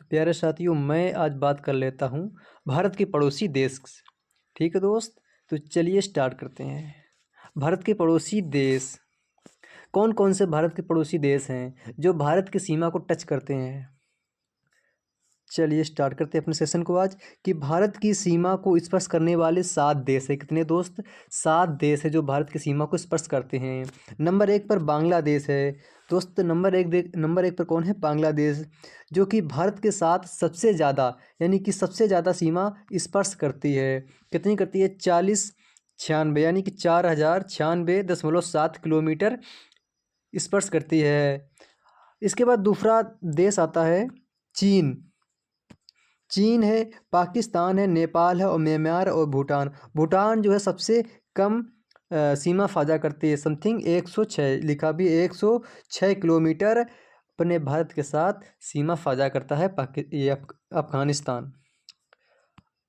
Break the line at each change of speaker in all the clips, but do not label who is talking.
तो प्यारे साथियों, मैं आज बात कर लेता हूँ भारत के पड़ोसी देश। ठीक है दोस्त, तो चलिए स्टार्ट करते हैं। भारत के पड़ोसी देश कौन कौन से भारत के पड़ोसी देश हैं जो भारत की सीमा को टच करते हैं। चलिए स्टार्ट करते हैं अपने सेशन को आज कि भारत की सीमा को स्पर्श करने वाले 7 देश है। कितने दोस्त? 7 देश है जो भारत की सीमा को स्पर्श करते हैं। नंबर 1 पर बांग्लादेश है दोस्त। नंबर एक पर कौन है? बांग्लादेश, जो कि भारत के साथ सबसे ज़्यादा यानी कि सबसे ज़्यादा सीमा स्पर्श करती है। कितनी करती है? 4096 यानी कि 4096.7 किलोमीटर स्पर्श करती है। इसके बाद दूसरा देश आता है चीन। चीन है, पाकिस्तान है, नेपाल है और म्यांमार और भूटान। भूटान जो है सबसे कम सीमा फाजा करती है। समथिंग 106 लिखा भी 106 किलोमीटर अपने भारत के साथ सीमा फाजा करता है अफगानिस्तान।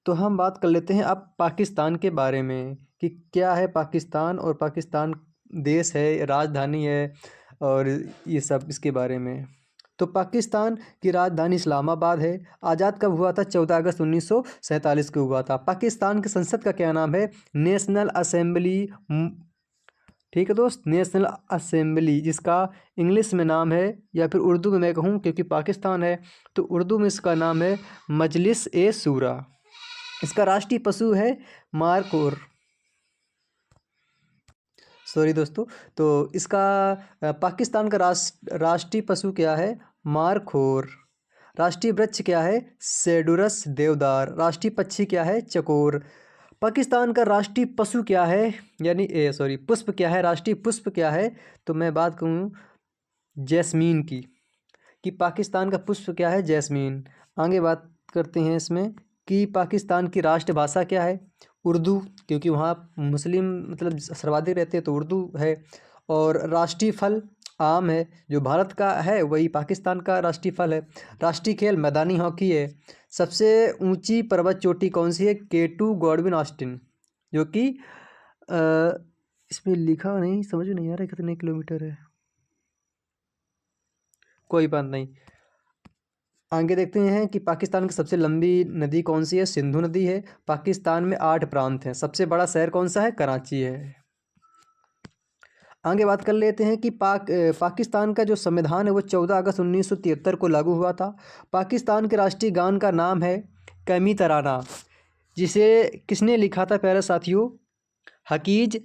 तो हम बात कर लेते हैं अब पाकिस्तान के बारे में कि क्या है पाकिस्तान, और पाकिस्तान देश है, राजधानी है और ये सब इसके बारे में। तो पाकिस्तान की राजधानी इस्लामाबाद है। आज़ाद कब हुआ था? 14 अगस्त 1947 को हुआ था। पाकिस्तान की संसद का क्या नाम है? National assembly. ठीक है दोस्त, नेशनल असेंबली, जिसका इंग्लिश में नाम है या फिर उर्दू में मैं कहूँ क्योंकि पाकिस्तान है तो उर्दू में इसका नाम है मजलिस ए शूरा। इसका राष्ट्रीय पशु है मारकोर। सॉरी दोस्तों, तो इसका पाकिस्तान का राष्ट्रीय पशु क्या है? मारखोर। राष्ट्रीय वृक्ष क्या है? सेडुरस देवदार। राष्ट्रीय पक्षी क्या है? चकोर। पाकिस्तान का राष्ट्रीय पशु क्या है, यानी पुष्प क्या है? राष्ट्रीय पुष्प क्या है? तो मैं बात करूँ जैस्मीन की, कि पाकिस्तान का पुष्प क्या है? जैस्मीन। आगे बात करते हैं इसमें कि पाकिस्तान की राष्ट्रभाषा क्या है? उर्दू, क्योंकि वहाँ मुस्लिम मतलब सर्वाधिक रहते हैं तो उर्दू है। और राष्ट्रीय फल आम है, जो भारत का है वही पाकिस्तान का राष्ट्रीय फल है। राष्ट्रीय खेल मैदानी हॉकी है। सबसे ऊंची पर्वत चोटी कौन सी है? K2 गॉडविन ऑस्टिन, जो कि इसमें लिखा नहीं, समझ में नहीं आ रहा कितने किलोमीटर है। कोई बात नहीं, आगे देखते हैं कि पाकिस्तान की सबसे लंबी नदी कौन सी है? सिंधु नदी है। पाकिस्तान में 8 प्रांत हैं। सबसे बड़ा शहर कौन सा है? कराची है। आगे बात कर लेते हैं कि पाकिस्तान का जो संविधान है वो 14 अगस्त 1973 को लागू हुआ था। पाकिस्तान के राष्ट्रीय गान का नाम है कमी तराना, जिसे किसने लिखा था प्यारे साथियों? हकीज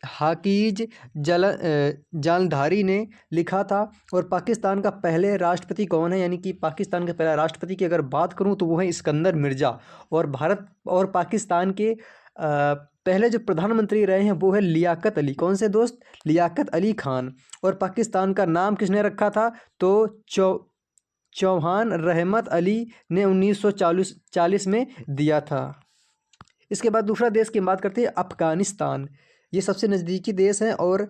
हकीज जानधारी ने लिखा था। और पाकिस्तान का पहले राष्ट्रपति कौन है? यानी कि पाकिस्तान के पहला राष्ट्रपति की अगर बात करूं तो वो है इस्कंदर मिर्ज़ा। और भारत और पाकिस्तान के पहले जो प्रधानमंत्री रहे हैं वो है लियाकत अली। कौन से दोस्त? लियाकत अली खान। और पाकिस्तान का नाम किसने रखा था? तो चौहान रहमत अली ने 1940 में दिया था। इसके बाद दूसरा देश की बात करते हैं अफ़गानिस्तान। ये सबसे नज़दीकी देश है और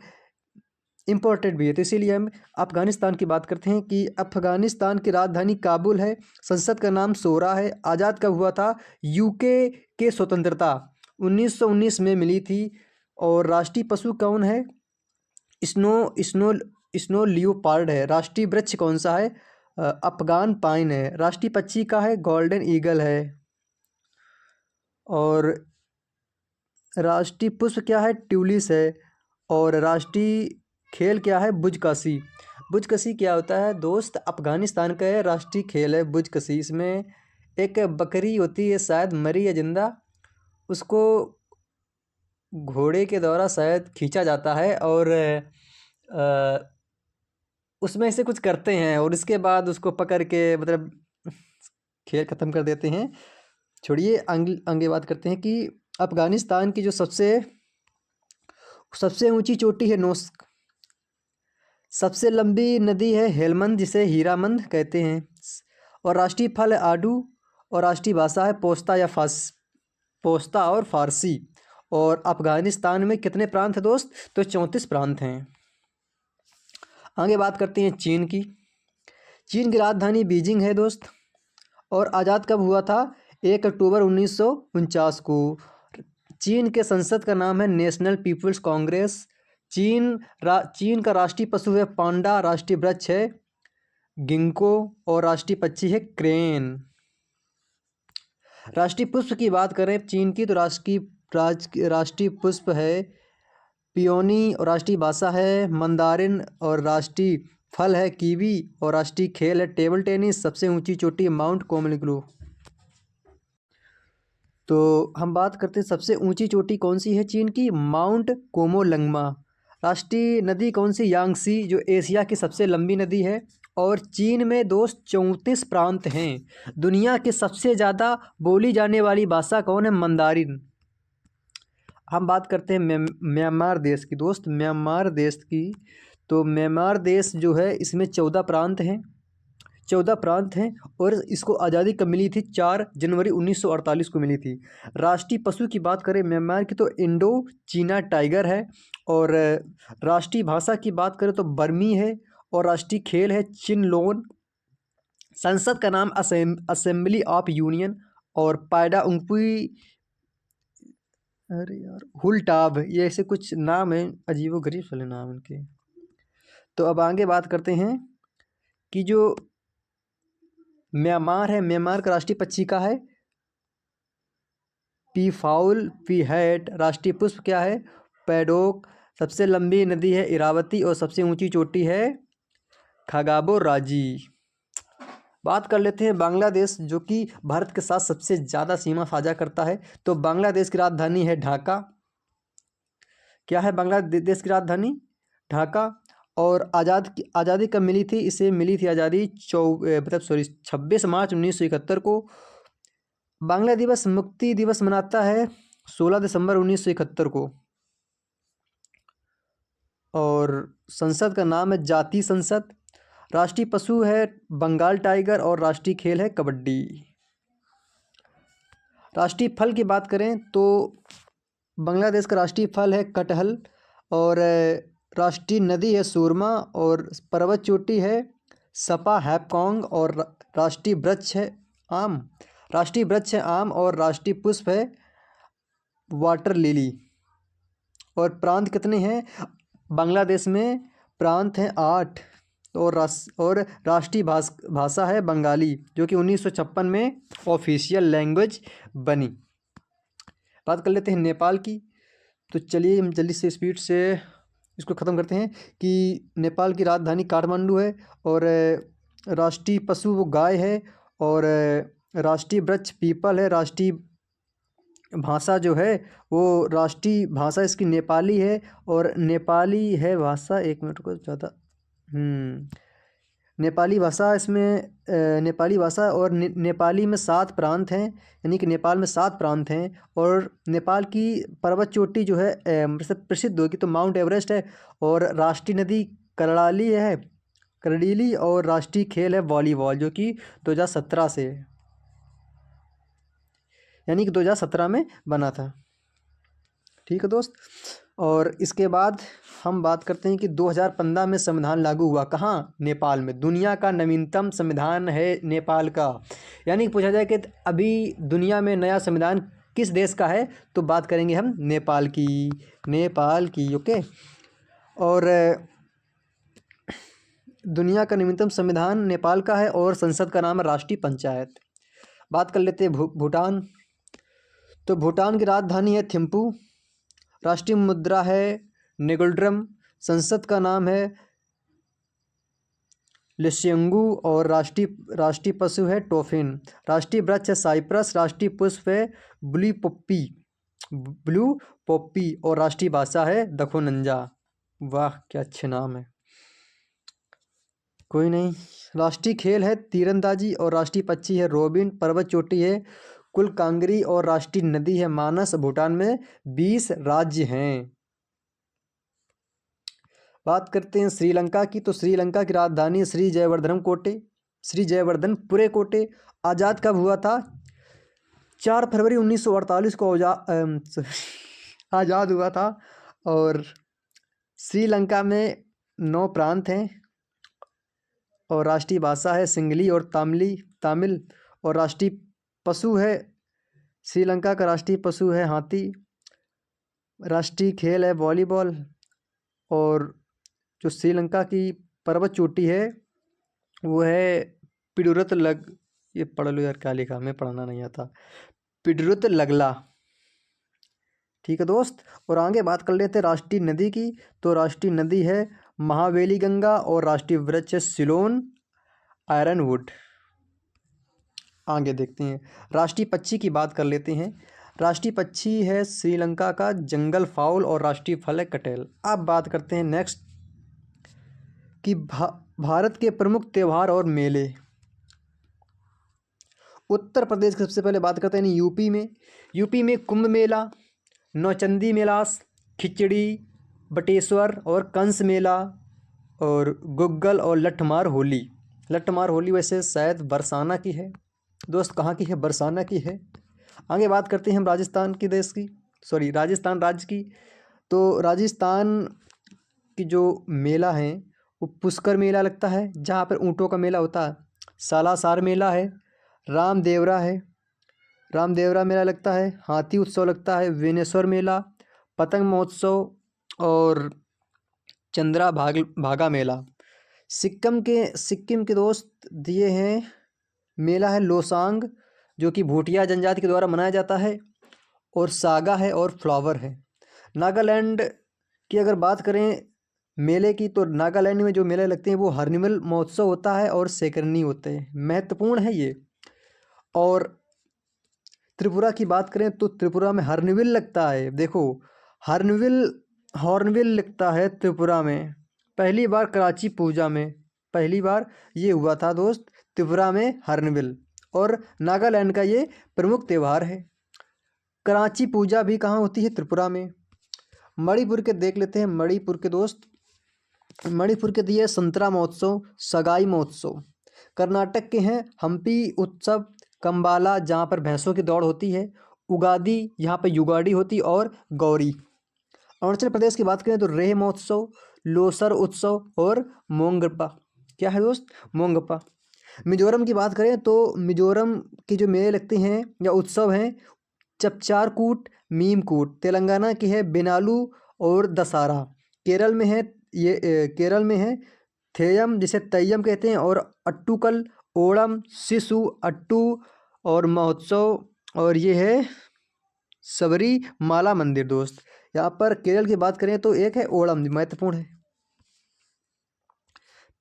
इम्पोर्टेंट भी है, तो इसीलिए हम अफ़गानिस्तान की बात करते हैं कि अफ़गानिस्तान की राजधानी काबुल है। संसद का नाम शोरा है। आज़ाद कब हुआ था? यूके के स्वतंत्रता 1919 में मिली थी। और राष्ट्रीय पशु कौन है? स्नो स्नो स्नो लियोपार्ड है। राष्ट्रीय वृक्ष कौन सा है? अफ़गान पाइन है। राष्ट्रीय पक्षी का है? गोल्डन ईगल है। और राष्ट्रीय पुष्प क्या है? ट्यूलिस है। और राष्ट्रीय खेल क्या है? बुजकशी। बुजकशी क्या होता है दोस्त? अफ़गानिस्तान का राष्ट्रीय खेल है बुजकशी। इसमें एक बकरी होती है, शायद मरी या जिंदा, उसको घोड़े के द्वारा शायद खींचा जाता है और उसमें से कुछ करते हैं और इसके बाद उसको पकड़ के मतलब खेल ख़त्म कर देते हैं। छोड़िए, आगे बात करते हैं कि अफ़गानिस्तान की जो सबसे ऊंची चोटी है नोस्क। सबसे लंबी नदी है हेलमंद, जिसे हीरामंद कहते हैं। और राष्ट्रीय फल है आडू। और राष्ट्रीय भाषा है पोस्ता और फारसी। और अफ़गानिस्तान में कितने प्रांत हैं दोस्त? तो 34 प्रांत हैं। आगे बात करते हैं चीन की। चीन की राजधानी बीजिंग है दोस्त। और आज़ाद कब हुआ था? 1 अक्टूबर 1949 को। चीन के संसद का नाम है नेशनल पीपल्स कांग्रेस। चीन का राष्ट्रीय पशु है पांडा। राष्ट्रीय वृक्ष है गिंको और राष्ट्रीय पक्षी है क्रेन। राष्ट्रीय पुष्प की बात करें चीन की तो राष्ट्रीय पुष्प है पियोनी और राष्ट्रीय भाषा है मंदारिन और राष्ट्रीय फल है कीवी और राष्ट्रीय खेल है टेबल टेनिस। सबसे ऊंची चोटी है माउंट कोमोलिंगू। तो हम बात करते हैं सबसे ऊंची चोटी कौन सी है चीन की, माउंट कोमोलंगमा। राष्ट्रीय नदी कौन सी, यांगसी, जो एशिया की सबसे लंबी नदी है। और चीन में दोस्त 34 प्रांत हैं। दुनिया के सबसे ज़्यादा बोली जाने वाली भाषा कौन है, मंदारिन। हम बात करते हैं म्यांमार देश की दोस्त, म्यांमार देश की। तो म्यांमार देश जो है इसमें 14 प्रांत हैं, 14 प्रांत हैं और इसको आज़ादी कब मिली थी, 4 जनवरी 1948 को मिली थी। राष्ट्रीय पशु की बात करें म्यांमार की तो इंडो चीना टाइगर है। और राष्ट्रीय भाषा की बात करें तो बर्मी है। और राष्ट्रीय खेल है चिनलोन। संसद का नाम असेंबली ऑफ यूनियन। और पायडा उंगपुई, अरे यार हुलटाब, ये ऐसे कुछ नाम है, अजीबो गरीब वाले नाम इनके। तो अब आगे बात करते हैं कि जो म्यांमार है, म्यांमार का राष्ट्रीय पक्षी का है पीफाउल पीहैट। राष्ट्रीय पुष्प क्या है, पैडोक। सबसे लंबी नदी है इरावती और सबसे ऊंची चोटी है खगाबो राजी। बात कर लेते हैं बांग्लादेश, जो कि भारत के साथ सबसे ज़्यादा सीमा साझा करता है। तो बांग्लादेश की राजधानी है ढाका। क्या है बांग्लादेश की राजधानी, ढाका। और आज़ादी कब मिली थी, इसे मिली थी आज़ादी 26 मार्च 1971 को। बांग्ला मुक्ति दिवस मनाता है 16 दिसंबर 1971 को। और संसद का नाम है जातीय संसद। राष्ट्रीय पशु है बंगाल टाइगर और राष्ट्रीय खेल है कबड्डी। राष्ट्रीय फल की बात करें तो बांग्लादेश का राष्ट्रीय फल है कटहल। और राष्ट्रीय नदी है सुरमा। और पर्वत चोटी है सपा हैपकॉन्ग। और राष्ट्रीय वृक्ष है आम। राष्ट्रीय वृक्ष है आम और राष्ट्रीय पुष्प है वाटर लिली। और प्रांत कितने हैं बांग्लादेश में, प्रांत हैं 8। और राष्ट्रीय भाषा है बंगाली, जो कि 1956 में ऑफिशियल लैंग्वेज बनी। बात कर लेते हैं नेपाल की। तो चलिए हम जल्दी से स्पीड से इसको ख़त्म करते हैं कि नेपाल की राजधानी काठमांडू है। और राष्ट्रीय पशु वो गाय है। और राष्ट्रीय वृक्ष पीपल है। राष्ट्रीय भाषा जो है वो राष्ट्रीय भाषा इसकी नेपाली है। और नेपाली है भाषा, एक मिनट को ज़्यादा नेपाली भाषा इसमें नेपाली भाषा। और नेपाली में 7 प्रांत हैं, यानी कि नेपाल में 7 प्रांत हैं। और नेपाल की पर्वत चोटी जो है मतलब प्रसिद्ध होगी तो माउंट एवरेस्ट है। और राष्ट्रीय नदी करडीली। और राष्ट्रीय खेल है वॉलीबॉल, जो कि 2017 से है, यानी कि 2017 में बना था। ठीक है दोस्त। और इसके बाद हम बात करते हैं कि 2015 में संविधान लागू हुआ कहाँ, नेपाल में। दुनिया का नवीनतम संविधान है नेपाल का। यानी कि पूछा जाए कि अभी दुनिया में नया संविधान किस देश का है, तो बात करेंगे हम नेपाल की। ओके। और दुनिया का नवीनतम संविधान नेपाल का है और संसद का नाम है राष्ट्रीय पंचायत। बात कर लेते हैं भूटान। तो भूटान की राजधानी है थिम्पू। राष्ट्रीय मुद्रा है नेगोल्ड्रम। संसद का नाम है लिस्यंगू। और राष्ट्रीय पशु है टोफिन। राष्ट्रीय वृक्ष है साइप्रस। राष्ट्रीय पुष्प है ब्लू पोप्पी। और राष्ट्रीय भाषा है दखोनंजा। वाह क्या अच्छे नाम है। कोई नहीं। राष्ट्रीय खेल है तीरंदाजी। और राष्ट्रीय पक्षी है रोबिन। पर्वत चोटी है कुलकांगरी। और राष्ट्रीय नदी है मानस। भूटान में 20 राज्य हैं। बात करते हैं श्रीलंका की। तो श्रीलंका की राजधानी श्री जयवर्धनपुरे कोटे। आज़ाद कब हुआ था, 4 फरवरी 1948 को आज़ाद हुआ था। और श्रीलंका में 9 प्रांत हैं। और राष्ट्रीय भाषा है सिंगली और तमिल। और राष्ट्रीय पशु है, श्रीलंका का राष्ट्रीय पशु है हाथी। राष्ट्रीय खेल है वॉलीबॉल। और जो श्रीलंका की पर्वत चोटी है वो है पिडुरत लग, ये पढ़ लो यार, क्या लिखा, मैं पढ़ना नहीं आता, पिडुरत लगला। ठीक है दोस्त। और आगे बात कर लेते हैं राष्ट्रीय नदी की। तो राष्ट्रीय नदी है महावेली गंगा, और राष्ट्रीय वृक्ष है सिलोन आयरनवुड। आगे देखते हैं। राष्ट्रीय पक्षी की बात कर लेते हैं। राष्ट्रीय पक्षी है श्रीलंका का जंगल फाउल, और राष्ट्रीय फल है कटेल। अब बात करते हैं नेक्स्ट कि भारत के प्रमुख त्योहार और मेले। उत्तर प्रदेश की सबसे पहले बात करते हैं यूपी में कुंभ मेला, नौचंदी मेला, खिचड़ी, बटेश्वर और कंस मेला, और गुग्गल और लठमार होली। लठमार होली वैसे शायद बरसाना की है दोस्त, कहाँ की है, बरसाना की है। आगे बात करते हैं हम राजस्थान राज्य की। तो राजस्थान की जो मेला है वो पुष्कर मेला लगता है, जहाँ पर ऊँटों का मेला होता है। सालासर मेला है, रामदेवरा है, रामदेवरा मेला लगता है, हाथी उत्सव लगता है, वेनेश्वर मेला, पतंग महोत्सव, और भागा मेला। सिक्किम के दोस्त दिए हैं, मेला है लोसांग, जो कि भूटिया जनजाति के द्वारा मनाया जाता है, और सागा है, और फ्लावर है। नागालैंड की अगर बात करें मेले की, तो नागालैंड में जो मेले लगते हैं वो हर्निवल महोत्सव होता है, और सेकरनी होते हैं, महत्वपूर्ण है ये। और त्रिपुरा की बात करें तो त्रिपुरा में हर्नबिल लगता है, देखो हॉर्नबिल लगता है त्रिपुरा में, पहली बार कराची पूजा में, पहली बार ये हुआ था दोस्त, त्रिपुरा में हर्नबिल। और नागालैंड का ये प्रमुख त्यौहार है। कराची पूजा भी कहाँ होती है, त्रिपुरा में। मणिपुर के देख लेते हैं, मणिपुर के दोस्त, मणिपुर के दिए संतरा महोत्सव, सगाई महोत्सव। कर्नाटक के हैं हम्पी उत्सव, कंबाला जहाँ पर भैंसों की दौड़ होती है, उगादी यहाँ पर युगाड़ी होती, और गौरी। अरुणाचल प्रदेश की बात करें तो रेह महोत्सव, लोसर उत्सव, और मोंगपा। क्या है दोस्त, मोंगपा। मिजोरम की बात करें तो मिजोरम के जो मेले लगते हैं या उत्सव हैं, चपचारकूट, मीमकूट। तेलंगाना की है बिनालू और दशहरा। केरल में है केरल में है थेयम, जिसे तैयम कहते हैं, और अट्टूकल, ओणम, सिसु अट्टू, और महोत्सव, और ये है सबरी माला मंदिर दोस्त। यहाँ पर केरल की बात करें तो एक है ओणम, महत्वपूर्ण है।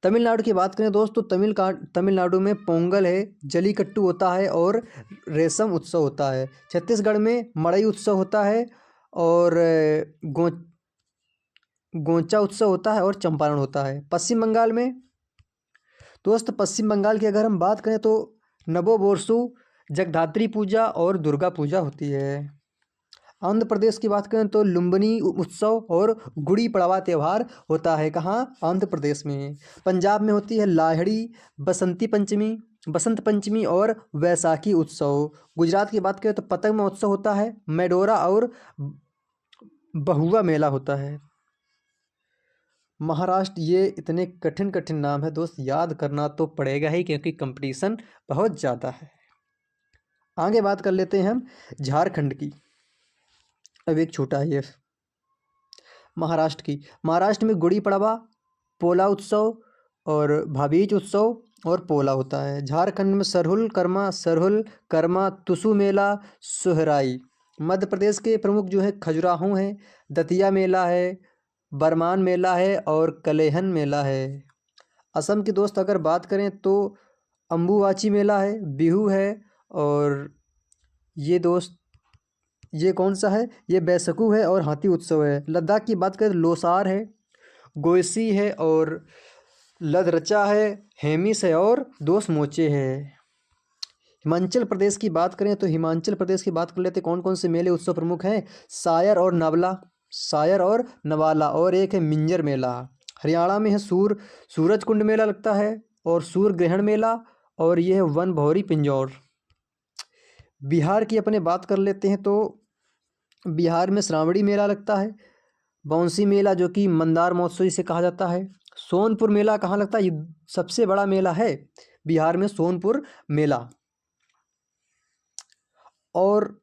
तमिलनाडु की बात करें दोस्त तो तमिलनाडु में पोंगल है, जलीकट्टू होता है, और रेशम उत्सव होता है। छत्तीसगढ़ में मड़ई उत्सव होता है, और गो गोंचा उत्सव होता है, और चंपारण होता है। पश्चिम बंगाल में दोस्त, पश्चिम बंगाल की अगर हम बात करें तो नवोबोर्षु, जगधात्री पूजा, और दुर्गा पूजा होती है। आंध्र प्रदेश की बात करें तो लुम्बिनी उत्सव और गुड़ी पड़वा त्यौहार होता है, कहाँ, आंध्र प्रदेश में। पंजाब में होती है लाहड़ी, बसंत पंचमी और वैसाखी उत्सव। गुजरात की बात करें तो पतंग महोत्सव होता है, मेडोरा और बहुआ मेला होता है। महाराष्ट्र, ये इतने कठिन कठिन नाम है दोस्त, याद करना तो पड़ेगा ही, क्योंकि कंपटीशन बहुत ज़्यादा है। आगे बात कर लेते हैं हम झारखंड की। अब एक छोटा है ये महाराष्ट्र में गुड़ी पड़वा, पोला उत्सव, और भाभीज उत्सव, और पोला होता है। झारखंड में सरहुल कर्मा, तुसु मेला, सोहराई। मध्य प्रदेश के प्रमुख जो है खजुराहो हैं, दतिया मेला है, बरमान मेला है, और कलेहन मेला है। असम की दोस्त अगर बात करें तो अम्बुवाची मेला है, बिहू है, और ये दोस्त ये कौन सा है, ये बैसकू है, और हाथी उत्सव है। लद्दाख की बात करें तो लोसार है, गोयसी है, और लदरचा है, हेमिस है, और दोस्त मोचे है। हिमाचल प्रदेश की बात करें तो हिमाचल प्रदेश की बात कर लेते, कौन कौन से मेले उत्सव प्रमुख हैं। सायर और नवाला, और एक है मिंजर मेला। हरियाणा में है सूरज कुंड मेला लगता है, और सूर्य ग्रहण मेला, और ये है वन भौरी पिंजौर। बिहार की अपने बात कर लेते हैं तो बिहार में श्रावणी मेला लगता है, बौंसी मेला जो कि मंदार महोत्सव इसे कहा जाता है। सोनपुर मेला कहाँ लगता है, ये सबसे बड़ा मेला है बिहार में, सोनपुर मेला। और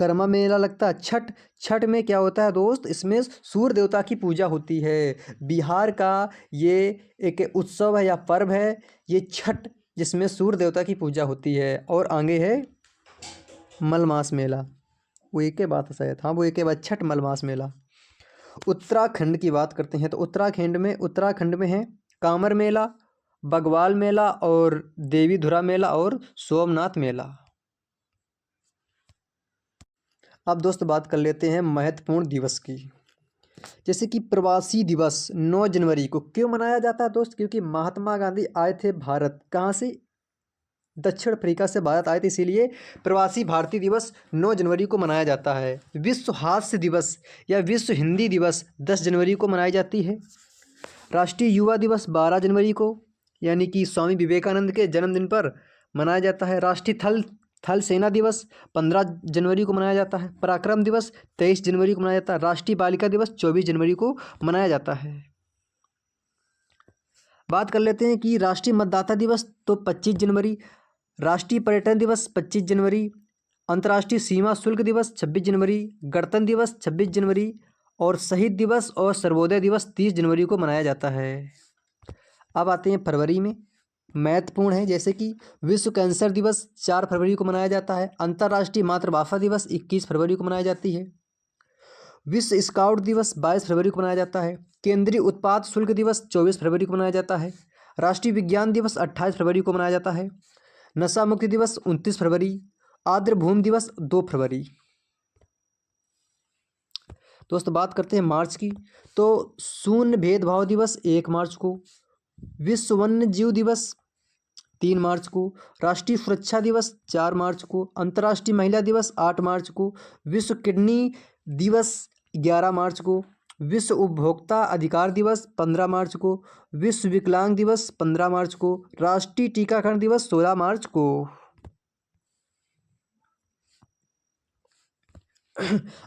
कर्मा मेला लगता है। छठ, छठ में क्या होता है दोस्त, इसमें सूर्य देवता की पूजा होती है। बिहार का ये एक उत्सव है या पर्व है ये छठ, जिसमें सूर्य देवता की पूजा होती है। और आगे है मलमास मेला, वो एक के बाद है शायद, हाँ वो एक के बाद छठ मलमास मेला। उत्तराखंड की बात करते हैं तो उत्तराखंड में है कामर मेला, बगवाल मेला और देवीधुरा मेला और सोमनाथ मेला। अब दोस्त बात कर लेते हैं महत्वपूर्ण दिवस की। जैसे कि प्रवासी दिवस 9 जनवरी को क्यों मनाया जाता है दोस्त, क्योंकि महात्मा गांधी आए थे भारत, कहाँ से, दक्षिण अफ्रीका से भारत आए थे, इसीलिए प्रवासी भारतीय दिवस 9 जनवरी को मनाया जाता है। विश्व हास्य दिवस या विश्व हिंदी दिवस 10 जनवरी को मनाई जाती है। राष्ट्रीय युवा दिवस 12 जनवरी को, यानी कि स्वामी विवेकानंद के जन्मदिन पर मनाया जाता है। राष्ट्रीय थल थल सेना दिवस 15 जनवरी को मनाया जाता है। पराक्रम दिवस 23 जनवरी को मनाया जाता है। राष्ट्रीय बालिका दिवस 24 जनवरी को मनाया जाता है। बात कर लेते हैं कि राष्ट्रीय मतदाता दिवस तो 25 जनवरी, राष्ट्रीय पर्यटन दिवस 25 जनवरी, अंतर्राष्ट्रीय सीमा शुल्क दिवस 26 जनवरी, गणतंत्र दिवस 26 जनवरी और शहीद दिवस और सर्वोदय दिवस 30 जनवरी को मनाया जाता है। अब आते हैं फरवरी में, महत्वपूर्ण है जैसे कि विश्व कैंसर दिवस 4 फरवरी को मनाया जाता है। अंतर्राष्ट्रीय मातृभाषा दिवस 21 फरवरी को मनाई जाती है। विश्व स्काउट दिवस 22 फरवरी को मनाया जाता है। केंद्रीय उत्पाद शुल्क दिवस 24 फरवरी को मनाया जाता है। राष्ट्रीय विज्ञान दिवस 28 फरवरी को मनाया जाता है। नशा मुक्ति दिवस 29 फरवरी। आर्द्र भूमि दिवस 2 फरवरी। दोस्तों बात करते हैं मार्च की, तो शून्य भेदभाव दिवस 1 मार्च को, विश्व वन्य जीव दिवस 3 मार्च को, राष्ट्रीय सुरक्षा दिवस 4 मार्च को, अंतर्राष्ट्रीय महिला दिवस 8 मार्च को, विश्व किडनी दिवस 11 मार्च को, विश्व उपभोक्ता अधिकार दिवस 15 मार्च को, विश्व विकलांग दिवस 15 मार्च को, राष्ट्रीय टीकाकरण दिवस 16 मार्च को।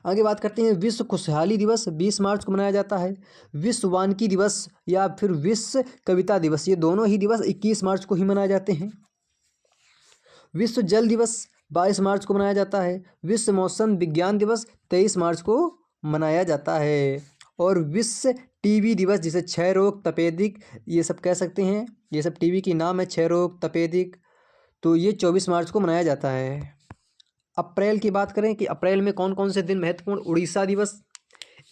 आगे बात करते हैं विश्व खुशहाली दिवस 20 मार्च को मनाया जाता है। विश्व वानिकी दिवस या फिर विश्व कविता दिवस, ये दोनों ही दिवस 21 मार्च को ही मनाए जाते हैं। विश्व जल दिवस 22 मार्च को मनाया जाता है। विश्व मौसम विज्ञान दिवस 23 मार्च को मनाया जाता है। और विश्व टीबी दिवस, जिसे क्षय रोग, तपेदिक, ये सब कह सकते हैं, ये सब टीबी की नाम है, क्षय रोग, तपेदिक, तो ये 24 मार्च को मनाया जाता है। अप्रैल की बात करें कि अप्रैल में कौन कौन से दिन महत्वपूर्ण, उड़ीसा दिवस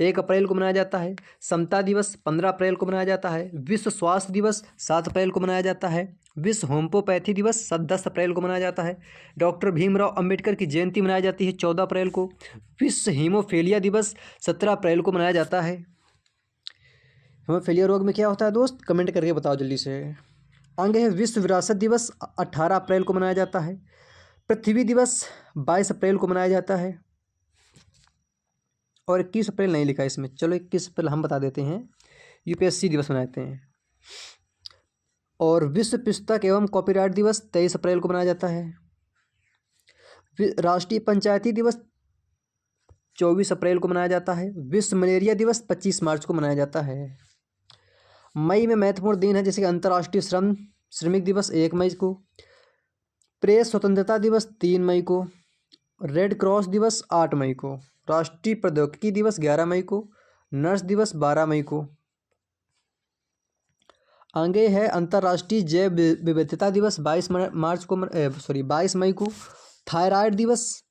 1 अप्रैल को मनाया जाता है। समता दिवस 15 अप्रैल को मनाया जाता है। विश्व स्वास्थ्य दिवस 7 अप्रैल को मनाया जाता है। विश्व होम्योपैथी दिवस 10 अप्रैल को मनाया जाता है। डॉक्टर भीमराव अंबेडकर की जयंती मनाई जाती है 14 अप्रैल को। विश्व हीमोफीलिया दिवस 17 अप्रैल को मनाया जाता है। हीमोफीलिया रोग में क्या होता है दोस्त, कमेंट करके बताओ जल्दी से। आगे है विश्व विरासत दिवस 18 अप्रैल को मनाया जाता है। पृथ्वी दिवस 22 अप्रैल को मनाया जाता है। और 21 अप्रैल नहीं लिखा इसमें, चलो 21 अप्रैल हम बता देते हैं, यूपीएससी दिवस मनाते हैं। और विश्व पुस्तक एवं कॉपीराइट दिवस 23 अप्रैल को मनाया जाता है। राष्ट्रीय पंचायती दिवस 24 अप्रैल को मनाया जाता है। विश्व मलेरिया दिवस 25 मार्च को मनाया जाता है। मई में महत्वपूर्ण दिन है जैसे कि अंतर्राष्ट्रीय श्रमिक दिवस 1 मई को, प्रेस स्वतंत्रता दिवस 3 मई को, रेड क्रॉस दिवस 8 मई को, राष्ट्रीय प्रौद्योगिकी दिवस 11 मई को, नर्स दिवस 12 मई को। आगे है अंतर्राष्ट्रीय जैव विविधता दिवस 22 मई को। थायराइड दिवस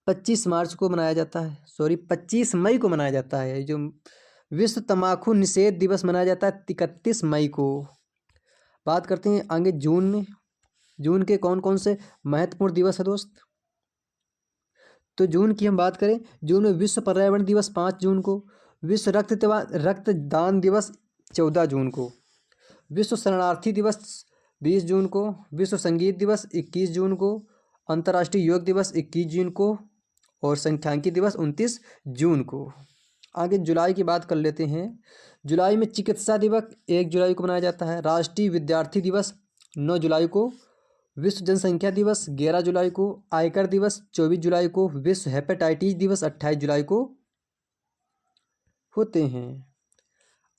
25 मार्च को मनाया जाता है, 25 मई को मनाया जाता है। जो विश्व तंबाकू निषेध दिवस मनाया जाता है 31 मई को। बात करते हैं आगे जून में, जून के कौन कौन से महत्वपूर्ण दिवस है दोस्त, तो जून की हम बात करें, जून में विश्व पर्यावरण दिवस 5 जून को, विश्व रक्तदान दिवस 14 जून को, विश्व शरणार्थी दिवस 20 जून को, विश्व संगीत दिवस 21 जून को, अंतर्राष्ट्रीय योग दिवस 21 जून को और सांख्यिकी दिवस 29 जून को। आगे जुलाई की बात कर लेते हैं। जुलाई में चिकित्सा दिवस 1 जुलाई को मनाया जाता है। राष्ट्रीय विद्यार्थी दिवस 9 जुलाई को, विश्व जनसंख्या दिवस 11 जुलाई को, आयकर दिवस 24 जुलाई को, विश्व हेपेटाइटिस दिवस 28 जुलाई को होते हैं।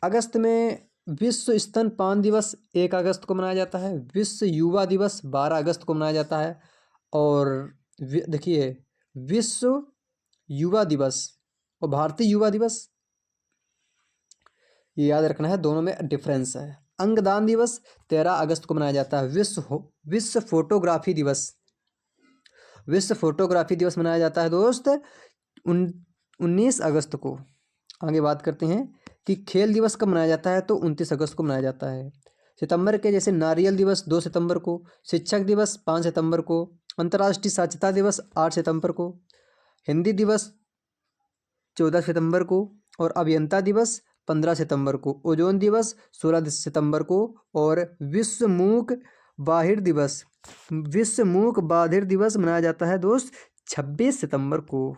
अगस्त में विश्व स्तनपान दिवस 1 अगस्त को मनाया जाता है। विश्व युवा दिवस 12 अगस्त को मनाया जाता है। और देखिए विश्व युवा दिवस और भारतीय युवा दिवस, ये याद रखना है, दोनों में डिफरेंस है। अंगदान दिवस 13 अगस्त को मनाया जाता है। विश्व फोटोग्राफी दिवस, विश्व फोटोग्राफी दिवस मनाया जाता है दोस्त 19 अगस्त को। आगे बात करते हैं कि खेल दिवस कब मनाया जाता है, तो 29 अगस्त को मनाया जाता है। सितंबर के जैसे नारियल दिवस 2 सितंबर को, शिक्षक दिवस 5 सितंबर को, अंतर्राष्ट्रीय साक्षरता दिवस 8 सितंबर को, हिंदी दिवस 14 सितंबर को, और अभियंता दिवस 15 सितंबर को, ओजोन दिवस 16 सितंबर को, और विश्व मूक बधिर दिवस मनाया जाता है दोस्त 26 सितंबर को।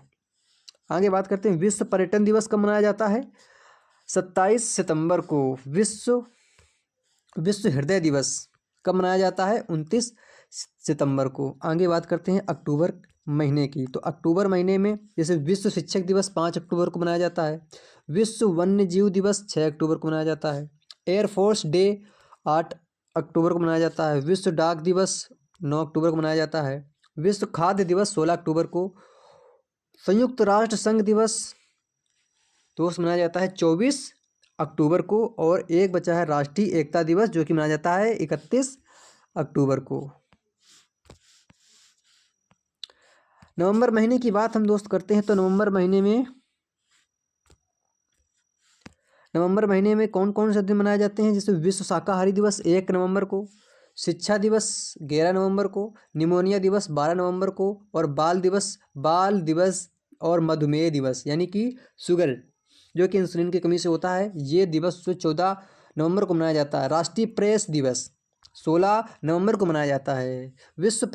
आगे बात करते हैं विश्व पर्यटन दिवस कब मनाया जाता है, 27 सितंबर को। विश्व हृदय दिवस कब मनाया जाता है, 29 सितंबर को। आगे बात करते हैं अक्टूबर महीने की, तो अक्टूबर महीने में जैसे विश्व शिक्षक दिवस 5 अक्टूबर को मनाया जाता है, विश्व वन्य जीव दिवस 6 अक्टूबर को मनाया जाता है, एयरफोर्स डे 8 अक्टूबर को मनाया जाता है, विश्व डाक दिवस 9 अक्टूबर को मनाया जाता है, विश्व खाद्य दिवस 16 अक्टूबर को, संयुक्त राष्ट्र संघ दिवस दोस्त मनाया जाता है 24 अक्टूबर को, और एक बचा है राष्ट्रीय एकता दिवस जो कि मनाया जाता है 31 अक्टूबर को। नवंबर महीने की बात हम दोस्त करते हैं, तो नवंबर महीने में कौन कौन से दिन मनाए जाते हैं, जैसे विश्व शाकाहारी दिवस 1 नवंबर को, शिक्षा दिवस 11 नवंबर को, निमोनिया दिवस 12 नवंबर को, और बाल दिवस और मधुमेह दिवस यानी कि शुगर जो कि इंसुलिन की कमी से होता है, ये दिवस 14 नवंबर को मनाया जाता है। राष्ट्रीय प्रेस दिवस 16 नवंबर को मनाया जाता है। विश्व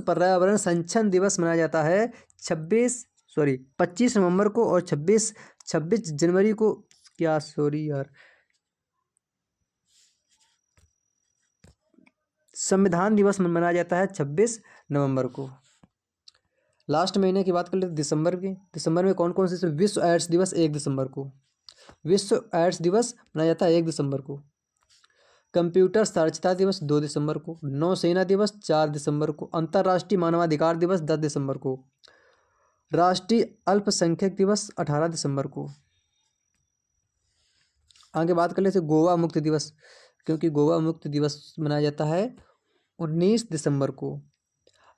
पर्यावरण संरक्षण दिवस मनाया जाता है 25 नवंबर को, और 26 जनवरी को, संविधान दिवस मनाया जाता है 26 नवंबर को। लास्ट महीने की बात कर लेते दिसंबर में कौन कौन से, विश्व एड्स दिवस 1 दिसंबर को, विश्व एड्स दिवस मनाया जाता है 1 दिसंबर को, कंप्यूटर साक्षरता दिवस 2 दिसंबर को, नौसेना दिवस 4 दिसंबर को, अंतर्राष्ट्रीय मानवाधिकार दिवस 10 दिसंबर को, राष्ट्रीय अल्पसंख्यक दिवस 18 दिसंबर को। आगे बात कर लेते गोवा मुक्त दिवस, क्योंकि गोवा मुक्त दिवस मनाया जाता है 19 दिसंबर को।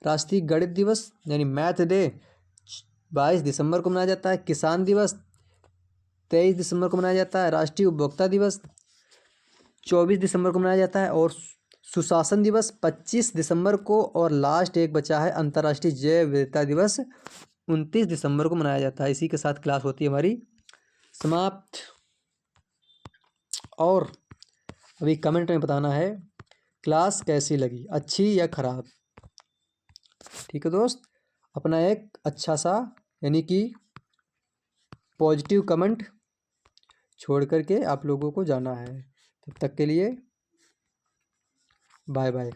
राष्ट्रीय गणित दिवस यानी मैथ डे 22 दिसंबर को मनाया जाता है। किसान दिवस 23 दिसंबर को मनाया जाता है। राष्ट्रीय उपभोक्ता दिवस 24 दिसंबर को मनाया जाता है, और सुशासन दिवस 25 दिसंबर को, और लास्ट एक बचा है अंतर्राष्ट्रीय जैव विविधता दिवस 29 दिसंबर को मनाया जाता है। इसी के साथ क्लास होती है हमारी समाप्त। और अभी कमेंट में बताना है क्लास कैसी लगी, अच्छी या खराब। ठीक है दोस्त, अपना एक अच्छा सा यानी कि पॉजिटिव कमेंट छोड़ करके आप लोगों को जाना है। तब तक के लिए बाय बाय।